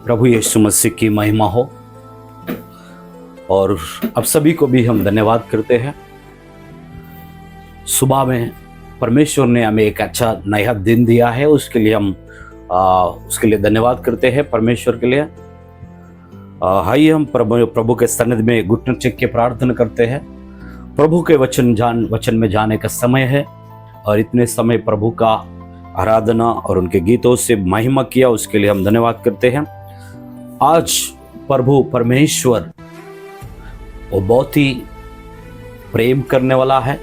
प्रभु यीशु मसीह की महिमा हो। और अब सभी को भी हम धन्यवाद करते हैं। सुबह में परमेश्वर ने हमें एक अच्छा नया दिन दिया है, उसके लिए हम उसके लिए धन्यवाद करते हैं परमेश्वर के लिए। आइए हम प्रभु के सन्निधि में घुटने टेक के प्रार्थना करते हैं। प्रभु के वचन में जाने का समय है और इतने समय प्रभु का आराधना और उनके गीतों से महिमा किया, उसके लिए हम धन्यवाद करते हैं। आज प्रभु परमेश्वर वो बहुत ही प्रेम करने वाला है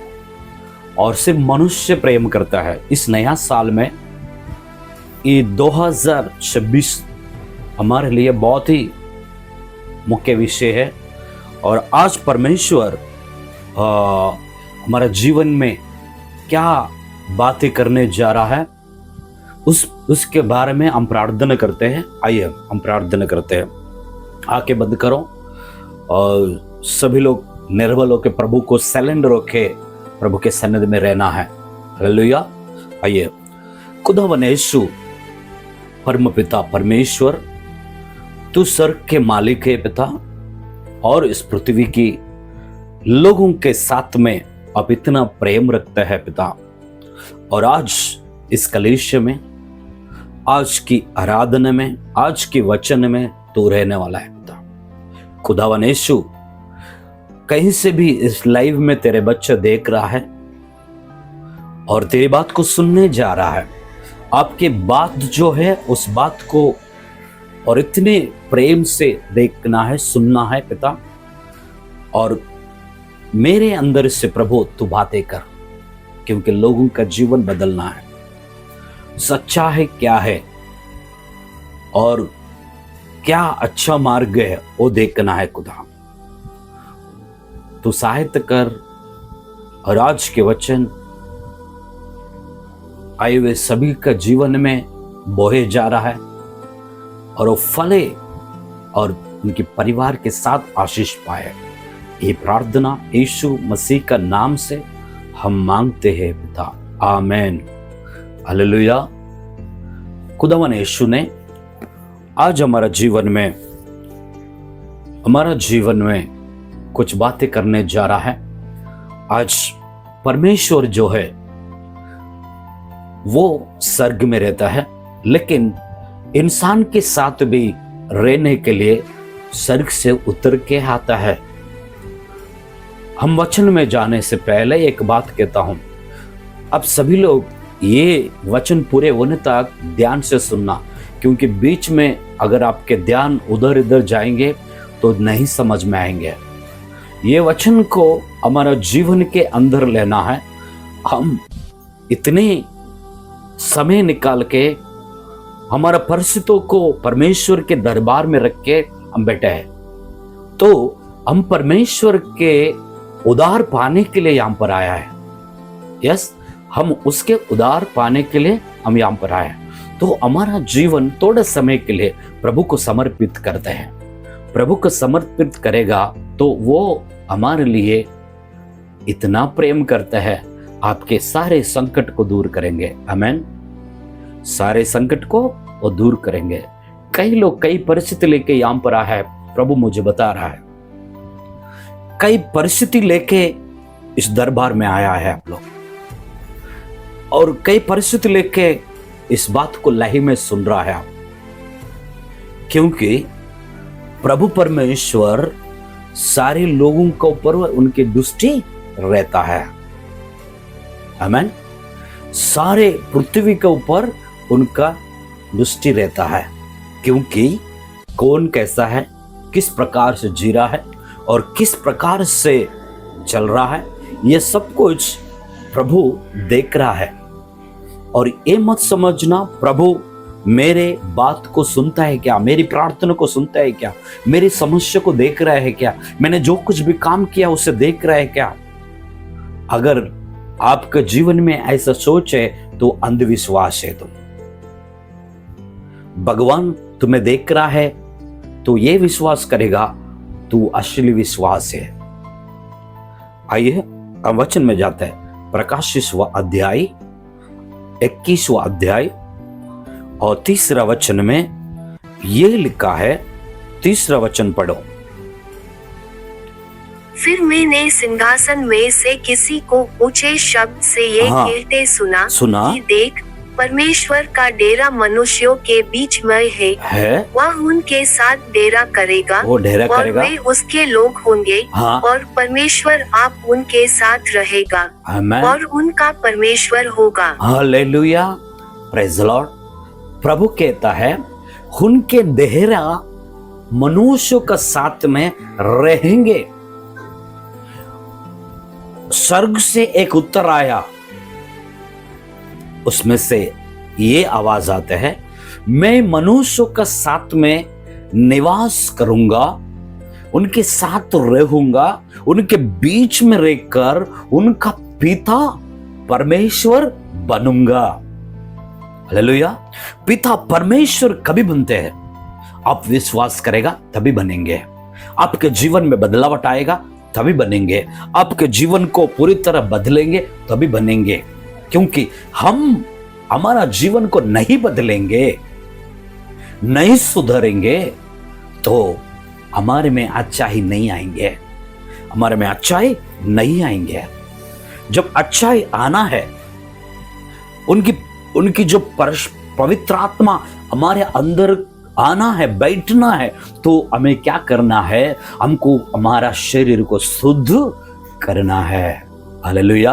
और सिर्फ मनुष्य प्रेम करता है। इस नया साल में ये 2026 हमारे लिए बहुत ही मुख्य विषय है और आज परमेश्वर हमारा जीवन में क्या बातें करने जा रहा है उसके बारे में हम प्रार्थना करते हैं। आइए हम प्रार्थना करते हैं। आंखें बंद करो और सभी लोग निर्भल होकर प्रभु को साइलेंट रखे प्रभु के सन्निधि में रहना है। हालेलुया। आइए। खुदावन यीशु परम पिता परमेश्वर, तू स्वर्ग के मालिक है पिता, और इस पृथ्वी की लोगों के साथ में आप इतना प्रेम रखता है पिता। और आज इस कलीसिया में, आज की आराधना में, आज के वचन में तू रहने वाला है पिता। खुदावन यीशु, कहीं से भी इस लाइव में तेरे बच्चे देख रहा है और तेरी बात को सुनने जा रहा है। आपकी बात जो है उस बात को और इतने प्रेम से देखना है, सुनना है पिता। और मेरे अंदर से प्रभु तू बातें कर, क्योंकि लोगों का जीवन बदलना है। सच्चा है क्या है और क्या अच्छा मार्ग है वो देखना है खुदा। तू सहायता कर और आज के वचन आए हुए सभी का जीवन में बोए जा रहा है और वो फले और उनके परिवार के साथ आशीष पाए। ये प्रार्थना यीशु मसीह का नाम से हम मांगते हैं पिता, आमीन। हालेलुया। खुदावन यीशु ने आज हमारा जीवन में कुछ बातें करने जा रहा है। आज परमेश्वर जो है वो स्वर्ग में रहता है, लेकिन इंसान के साथ भी रहने के लिए स्वर्ग से उतर के आता है। हम वचन में जाने से पहले एक बात कहता हूं, अब सभी लोग ये वचन पूरे होने तक ध्यान से सुनना, क्योंकि बीच में अगर आपके ध्यान उधर इधर जाएंगे तो नहीं समझ में आएंगे। ये वचन को हमारा जीवन के अंदर लेना है। हम इतने समय निकाल के हमारा परिस्थितियों को परमेश्वर के दरबार में रख के हम बैठे हैं, तो हम परमेश्वर के उद्धार पाने के लिए यहाँ पर आया है। यस, हम उसके उद्धार पाने के लिए हम यहाँ पर आए हैं। तो हमारा जीवन थोड़े समय के लिए प्रभु को समर्पित करते हैं। प्रभु को समर्पित करेगा तो वो हमारे लिए इतना प्रेम करता है, आपके सारे संकट को दूर करेंगे। आमीन। सारे संकट को वो दूर करेंगे। कई लोग कई परिस्थिति लेके यहाँ पर आया है, प्रभु मुझे बता रहा है, कई परिस्थिति लेके इस दरबार में आया है आप लोग, और कई परिस्थिति लेके इस बात को लही में सुन रहा है आप, क्योंकि प्रभु परमेश्वर सारे लोगों के ऊपर उनकी दृष्टि रहता है। आमीन। सारे पृथ्वी के ऊपर उनका दृष्टि रहता है, क्योंकि कौन कैसा है, किस प्रकार से जी रहा है और किस प्रकार से चल रहा है, यह सब कुछ प्रभु देख रहा है। और ये मत समझना प्रभु मेरे बात को सुनता है क्या, मेरी प्रार्थना को सुनता है क्या, मेरी समस्या को देख रहा है क्या, मैंने जो कुछ भी काम किया उसे देख रहा है क्या। अगर आपके जीवन में ऐसा सोच है तो अंधविश्वास है। तुम भगवान तुम्हें देख रहा है तो ये विश्वास करेगा तू असली विश्वास है। आइए अब वचन में जाता है। प्रकाशित अध्याय 21वां अध्याय और 3 वचन में ये लिखा है, 3रा वचन पढ़ो। फिर मैंने सिंहासन में से किसी को ऊंचे शब्द से ये कहते सुना कि देख, परमेश्वर का डेरा मनुष्यों के बीच में है। वह उनके साथ डेरा करेगा, और वे उसके लोग होंगे, और परमेश्वर आप उनके साथ रहेगा, और उनका परमेश्वर होगा। Hallelujah, praise the Lord. प्रभु कहता है उनके डेरा मनुष्यों का साथ में रहेंगे। स्वर्ग से एक उत्तर आया, उसमें से ये आवाज आता है, मैं मनुष्यों का साथ में निवास करूंगा, उनके साथ रहूंगा, उनके बीच में रहकर उनका पिता परमेश्वर बनूंगा। हालेलुया। पिता परमेश्वर कभी बनते हैं? आप विश्वास करेगा तभी बनेंगे। आपके जीवन में बदलाव आएगा तभी बनेंगे। आपके जीवन को पूरी तरह बदलेंगे तभी बनेंगे। क्योंकि हम हमारा जीवन को नहीं बदलेंगे, नहीं सुधरेंगे, तो हमारे में अच्छाई नहीं आएंगे, हमारे में अच्छाई नहीं आएंगे। जब अच्छाई आना है, उनकी जो पवित्र आत्मा हमारे अंदर आना है, बैठना है, तो हमें क्या करना है? हमको हमारा शरीर को शुद्ध करना है। हालेलुया।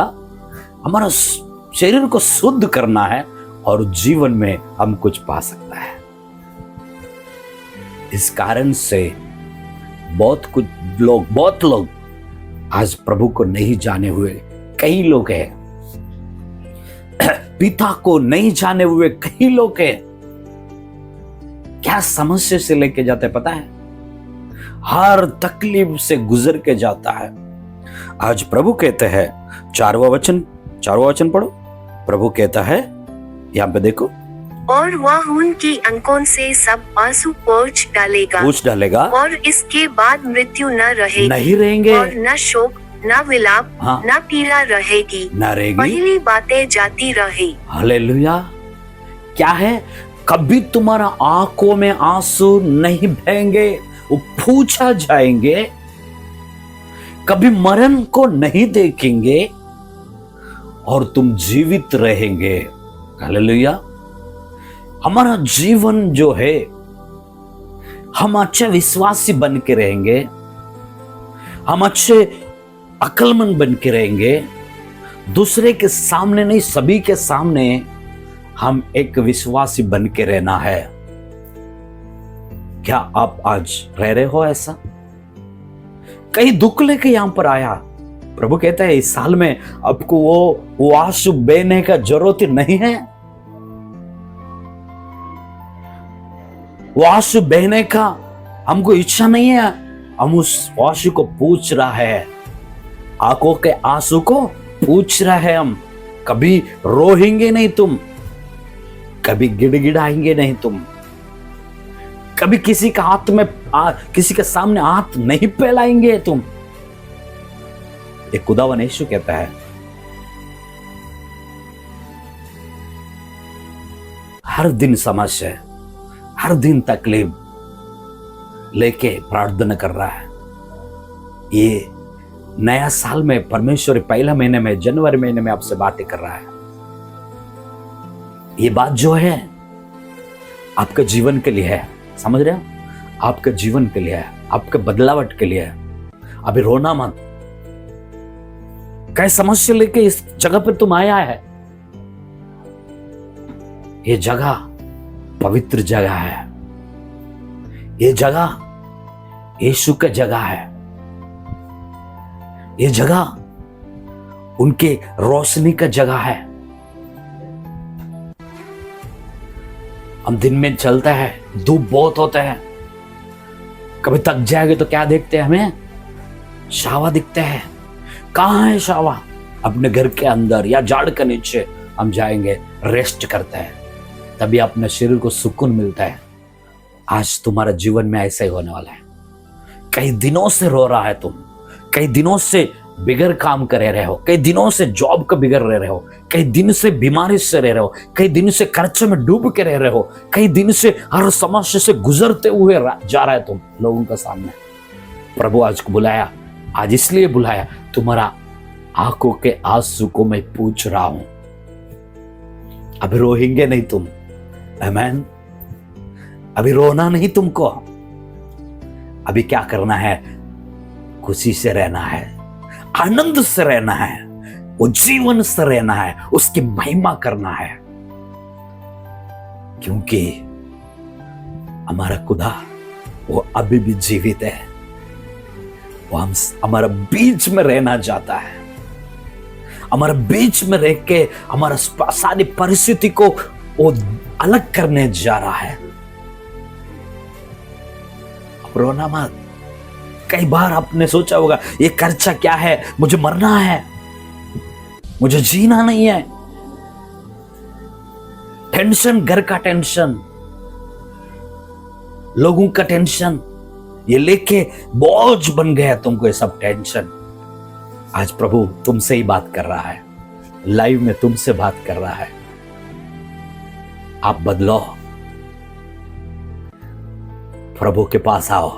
हमारा शरीर को शुद्ध करना है और जीवन में हम कुछ पा सकता है। इस कारण से बहुत लोग आज प्रभु को नहीं जाने हुए कई लोग हैं, पिता को नहीं जाने हुए कई लोग हैं। क्या समस्या से लेके जाते पता है? हर तकलीफ से गुजर के जाता है। आज प्रभु कहते हैं, 4वां वचन पढ़ो। प्रभु कहता है, यहां पे देखो, और वह उनकी आंखों से सब आंसू पोंछ डालेगा, और इसके बाद मृत्यु नहीं रहेंगे, और न शोक, न विलाप, न पीड़ा रहेगी, पहली बातें जाती रही। हालेलुया। क्या है? कभी तुम्हारा आंखों में आंसू नहीं बहेंगे, वो पूछा जाएंगे। कभी मरण को नहीं देखेंगे और तुम जीवित रहेंगे। हालेलुया। हमारा जीवन जो है, हम अच्छे विश्वासी बन के रहेंगे, हम अच्छे अक्लमंद बन के रहेंगे। दूसरे के सामने नहीं, सभी के सामने हम एक विश्वासी बन के रहना है। क्या आप आज रह रहे हो ऐसा? कई दुख लेके यहां पर आया, प्रभु कहता है इस साल में आपको वो आंसू बहने का जरूरत नहीं है। वो आंसू बहने का हमको इच्छा नहीं है। हम उस आंसू को पूछ रहा है, आंखों के आंसू को पूछ रहा है। हम कभी रोएंगे नहीं तुम, कभी गिड़गिड़ाएंगे नहीं तुम, कभी किसी का हाथ में किसी के सामने हाथ नहीं फैलाएंगे तुम। एक खुदावन यीशु कहता है, हर दिन समस्या, हर दिन तकलीफ लेके प्रार्थना कर रहा है। ये नया साल में परमेश्वर पहला महीने में, जनवरी महीने में आपसे बातें कर रहा है। ये बात जो है आपके जीवन के लिए है, समझ रहे हो? आपके जीवन के लिए है, आपके बदलावट के लिए है। अभी रोना मत। कई समस्या लेके इस जगह पे तुम आया है। ये जगह पवित्र जगह है, ये जगह यीशु की जगह है, ये जगह उनके रोशनी का जगह है। हम दिन में चलता है, धूप बहुत होता है, कभी थक जाएंगे तो क्या देखते हैं? हमें शावा दिखते हैं। कहाँ है शावा? अपने घर के अंदर या झाड़ के नीचे हम जाएंगे, रेस्ट करते हैं, तभी अपने शरीर को सुकून मिलता है। आज तुम्हारा जीवन में ऐसा ही होने वाला है। कई दिनों से रो रहा है तुम, कई दिनों से बिगड़ काम करे रहे हो, कई दिनों से जॉब का बिगड़ रहे हो, कई दिन से बीमारी से रह रहे हो, कई दिन से कर्जे में डूब के रह रहे हो, कई दिन से हर समस्या से गुजरते हुए जा रहे हो तुम लोगों के सामने। प्रभु आज को बुलाया, आज इसलिए बुलाया, तुम्हारा आंखों के आंसू को मैं पूछ रहा हूं। अभी रोएंगे नहीं तुम, आमेन। अभी रोना नहीं तुमको। अभी क्या करना है? खुशी से रहना है, आनंद से रहना है, वो जीवन से रहना है, उसकी महिमा करना है। क्योंकि हमारा खुदा वो अभी भी जीवित है, वो हमारा बीच में रहना चाहता है, हमारा बीच में रह के हमारा सारी परिस्थिति को वो अलग करने जा रहा है। अब रोना मत। कई बार आपने सोचा होगा ये कर्जा क्या है, मुझे मरना है, मुझे जीना नहीं है। टेंशन, घर का टेंशन, लोगों का टेंशन, ये लेके बोझ बन गया तुमको ये सब टेंशन। आज प्रभु तुमसे ही बात कर रहा है, लाइव में तुमसे बात कर रहा है। आप बदलो, प्रभु के पास आओ।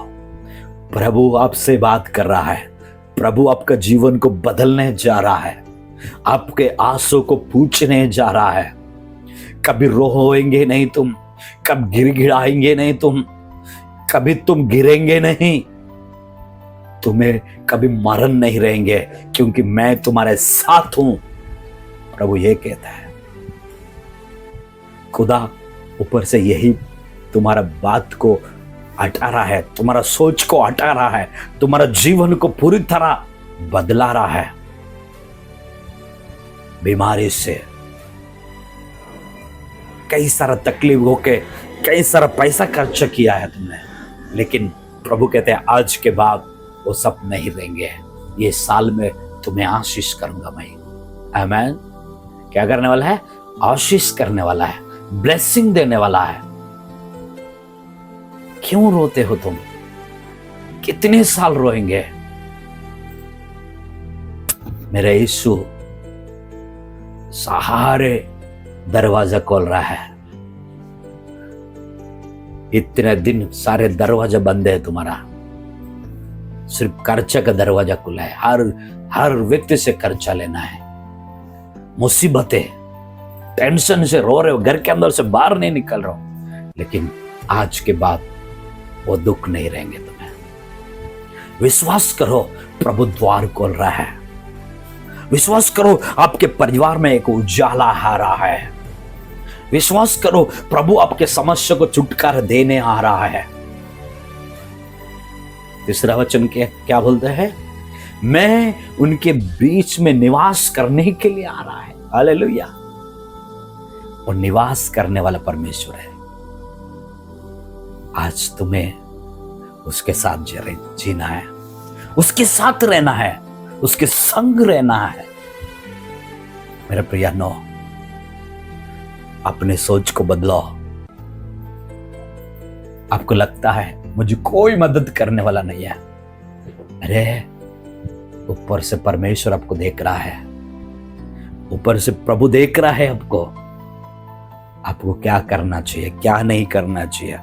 प्रभु आपसे बात कर रहा है, प्रभु आपका जीवन को बदलने जा रहा है, आपके आंसू को पूछने जा रहा है। कभी रोएंगे नहीं तुम, कब गिड़गिड़ाएंगे नहीं तुम, कभी तुम गिरेंगे नहीं, तुम्हें कभी मरण नहीं रहेंगे, क्योंकि मैं तुम्हारे साथ हूं। प्रभु ये कहता है। खुदा ऊपर से यही तुम्हारा बात को हटा रहा है, तुम्हारा सोच को हटा रहा है, तुम्हारा जीवन को पूरी तरह बदला रहा है। बीमारी से कई सारा तकलीफ होके कई सारा पैसा खर्च किया है तुमने, लेकिन प्रभु कहते हैं आज के बाद वो सब नहीं रहेंगे। ये साल में तुम्हें आशीष करूंगा मैं। आमीन। क्या करने वाला है? आशीष करने वाला है, ब्लेसिंग देने वाला है। क्यों रोते हो तुम? कितने साल रोएंगे? मेरे यीशु सहारे दरवाजा खोल रहा है। इतने दिन सारे दरवाजा बंद है तुम्हारा, सिर्फ कर्जा का दरवाजा खुला है। हर व्यक्ति से कर्जा लेना है। मुसीबतें, टेंशन से रो रहे हो, घर के अंदर से बाहर नहीं निकल रहे हो, लेकिन आज के बाद वो दुख नहीं रहेंगे तुम्हें। विश्वास करो, प्रभु द्वार खोल रहा है। विश्वास करो, आपके परिवार में एक उजाला आ रहा है। विश्वास करो, प्रभु आपके समस्या को छुटकारा देने आ रहा है। तीसरा वचन क्या बोलते हैं? मैं उनके बीच में निवास करने के लिए आ रहा है। हालेलुया। और निवास करने वाला परमेश्वर है। आज तुम्हें उसके साथ जीना है, उसके साथ रहना है, उसके संग रहना है। मेरे प्रियनो, अपने सोच को बदलो। आपको लगता है मुझे कोई मदद करने वाला नहीं है, अरे ऊपर से परमेश्वर आपको देख रहा है, ऊपर से प्रभु देख रहा है आपको क्या करना चाहिए, क्या नहीं करना चाहिए।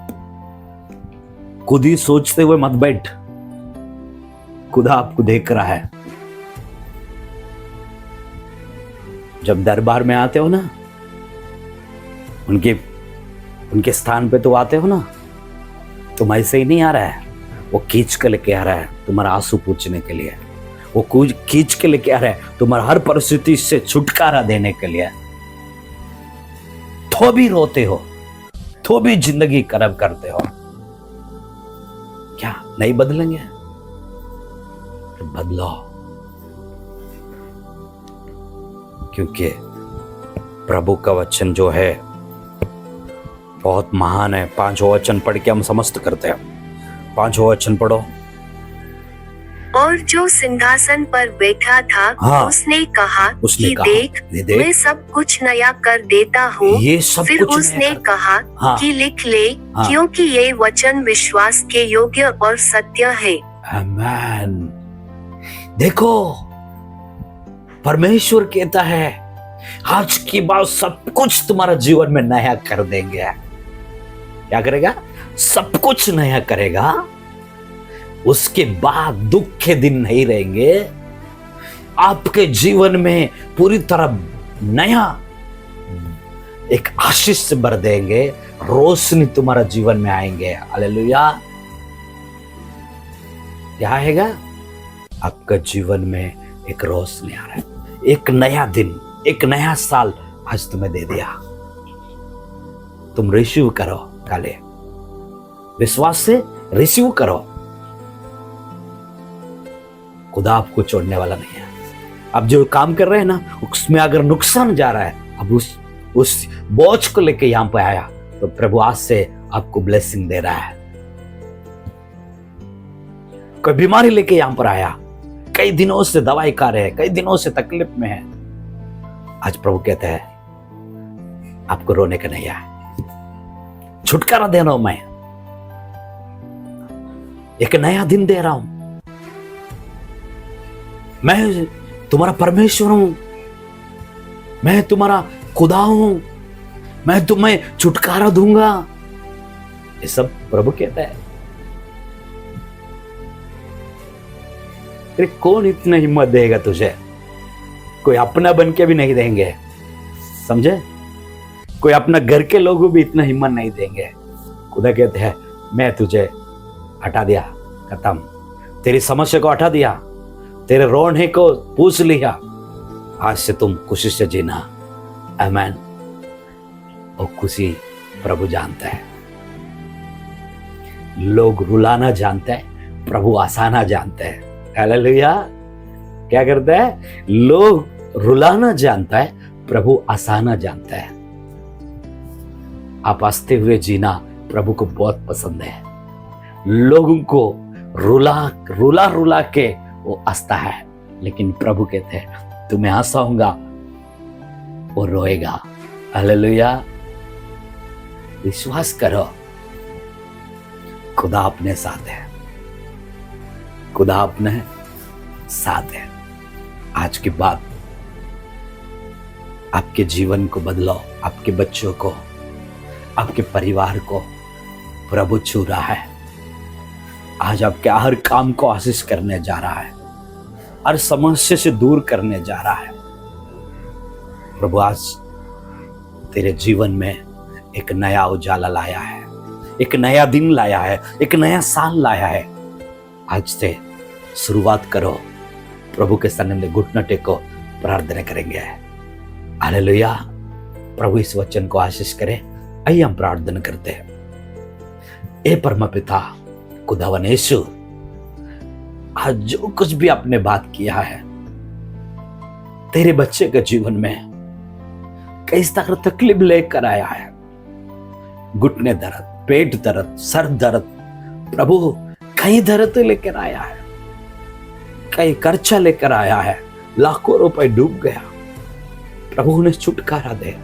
खुद ही सोचते हुए मत बैठ, खुदा आपको देख रहा है। जब दरबार में आते हो ना, उनके स्थान पे तो आते हो ना, तुम ऐसे ही नहीं आ रहा है, वो खींच के लेके आ रहा है तुम्हारा आंसू पूछने के लिए। वो खींच के लेके आ रहा है तुम्हारा हर परिस्थिति से छुटकारा देने के लिए। तो भी रोते हो, तो भी जिंदगी खराब करते हो, क्या नहीं बदलेंगे? बदलो, क्योंकि प्रभु का वचन जो है बहुत महान है। 5 वचन पढ़ के हम समस्त करते हैं। 5 वचन पढ़ो। और जो सिंहासन पर बैठा था, हाँ, उसने कहा कि देख, मैं सब कुछ नया कर देता हूँ। फिर उसने कहा हाँ, कि लिख ले, हाँ, क्योंकि ये वचन विश्वास के योग्य और सत्य है। आमीन। देखो, परमेश्वर कहता है आज के बाद सब कुछ तुम्हारा जीवन में नया कर देंगे। क्या करेगा? सब कुछ नया करेगा। उसके बाद दुख के दिन नहीं रहेंगे। आपके जीवन में पूरी तरह नया एक आशीष से भर देंगे। रोशनी तुम्हारा जीवन में आएंगे। हालेलुया। क्या आएगा? आपका जीवन में एक रोशनी आ रहा है। एक नया दिन, एक नया साल आज तुम्हें दे दिया। तुम रिसीव करो। काले विश्वास से रिसीव करो। खुदा आपको छोड़ने वाला नहीं है। अब जो काम कर रहे हैं ना, उसमें अगर नुकसान जा रहा है, अब उस बोझ को लेके यहां पे आया तो प्रभु आज से आपको ब्लेसिंग दे रहा है। कोई बीमारी लेके यहां पर आया, कई दिनों से दवाई खा रहे हैं, कई दिनों से तकलीफ में है, आज प्रभु कहते हैं आपको रोने का नहीं है, छुटकारा दे रहा हूं। मैं एक नया दिन दे रहा हूं। मैं तुम्हारा परमेश्वर हूं। मैं तुम्हारा खुदा हूं। मैं तुम्हें छुटकारा दूंगा। ये सब प्रभु कहता है। कौन इतना हिम्मत देगा तुझे? कोई अपना बन के भी नहीं देंगे, समझे? कोई अपना घर के लोग भी इतना हिम्मत नहीं देंगे। खुदा कहते हैं मैं तुझे हटा दिया, खत्म। तेरी समस्या को हटा दिया, तेरे रोने को पूछ लिया। आज से तुम खुशी से जीना। आमीन। और खुशी प्रभु जानता है। लोग रुलाना जानते हैं, प्रभु हंसाना जानते हैं। हालेलुया। क्या करता है? लोग रुलाना जानता है, प्रभु हंसाना जानता है। आप हंसते हुए जीना प्रभु को बहुत पसंद है। लोगों को रुला रुला के वो हंसता है, लेकिन प्रभु कहते हैं तुम्हें हंसाऊंगा, वो रोएगा। हालेलुया। विश्वास करो, खुदा अपने साथ है। खुदा अपने साथ है। आज के बाद आपके जीवन को बदलो, आपके बच्चों को, आपके परिवार को प्रभु छू रहा है। आज आपके हर काम को आशीष करने जा रहा है, हर समस्या से दूर करने जा रहा है। प्रभु आज तेरे जीवन में एक नया उजाला लाया है, एक नया दिन लाया है, एक नया साल लाया है। आज से शुरुआत करो। प्रभु के सामने घुटना टेको, प्रार्थना करेंगे। हालेलुया। प्रभु इस वचन को आशीष करे। आइए हम प्रार्थना करते हैं। ए परम पिता खुदावन यीशु, आज जो कुछ भी आपने बात किया है, तेरे बच्चे के जीवन में कई तरह तकलीफ लेकर आया है। घुटने दर्द, पेट दर्द, सर दर्द, प्रभु कई दर्द लेकर आया है, कई कर्जा लेकर आया है, लाखों रुपए डूब गया। प्रभु उन्हें छुटकारा दे।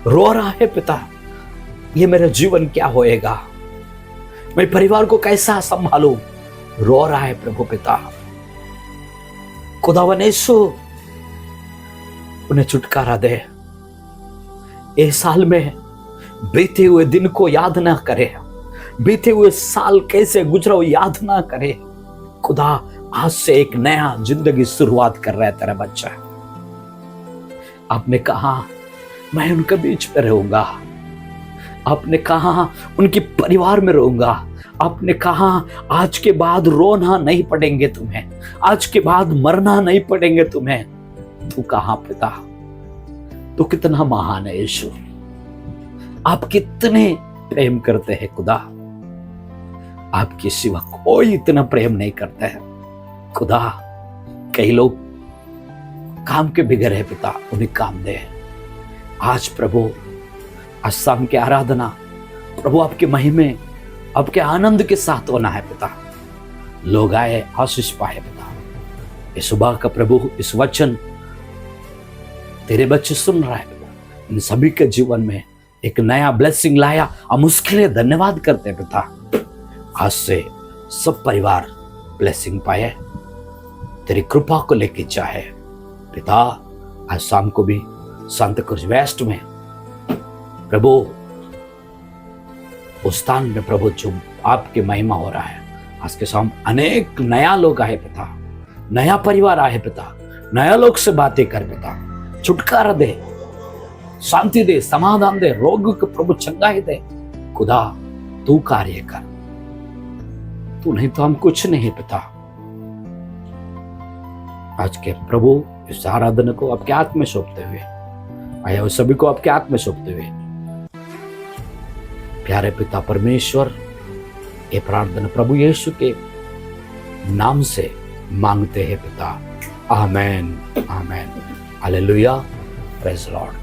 रो रहा है पिता, ये मेरा जीवन क्या होएगा, मैं परिवार को कैसा संभालूं। रो रहा है प्रभु पिता। खुदावन यीशु उन्हें छुटकारा दे। इस साल में बीते हुए दिन को याद ना करे, बीते हुए साल कैसे गुजरा याद ना करे। खुदा आज से एक नया जिंदगी शुरुआत कर रहा है तेरा बच्चा। आपने कहा मैं उनके बीच में रहूंगा। आपने कहा उनके परिवार में रहूंगा। आपने कहा आज के बाद रोना नहीं पड़ेंगे तुम्हें, आज के बाद मरना नहीं पड़ेंगे तुम्हें। तू कहां पिता? तू कितना महान है यीशु। आप कितने प्रेम करते हैं खुदा। आपके सिवा कोई इतना प्रेम नहीं करता है खुदा। कई लोग काम के बिगड़ है पिता, उन्हें काम दे। आज प्रभु आज शाम की आराधना प्रभु आपके महिमे, आपके आनंद के साथ होना है पिता। लोग आए, आशीष पाए पिता। इस सुबह का प्रभु इस वचन तेरे बच्चे सुन रहा है पिता, इन सभी के जीवन में एक नया ब्लेसिंग लाया। हम उसके लिए धन्यवाद करते हैं पिता। आज से सब परिवार ब्लेसिंग पाए, तेरी कृपा को लेके चाहे। पिता आज शाम को भी सांता क्रूज वेस्ट में प्रभु उस स्थान में प्रभु जो आपकी महिमा हो रहा है, आज के शाम अनेक नया लोग आए पिता, नया परिवार आए पिता, नया लोग से बातें कर पिता, छुटकारा दे, शांति दे, समाधान दे, रोग को प्रभु चंगाई दे। खुदा तू कार्य कर, तू नहीं तो हम कुछ नहीं पिता। आज के प्रभु इस आराधना को आपके हाथ में सौंपते हुए, आया हुए सभी को आपके हाथ में सौंपते हुए, प्यारे पिता परमेश्वर, ये प्रार्थना प्रभु यीशु के नाम से मांगते हैं पिता। आमेन, आमेन, हालेलुया, प्रेज लॉर्ड।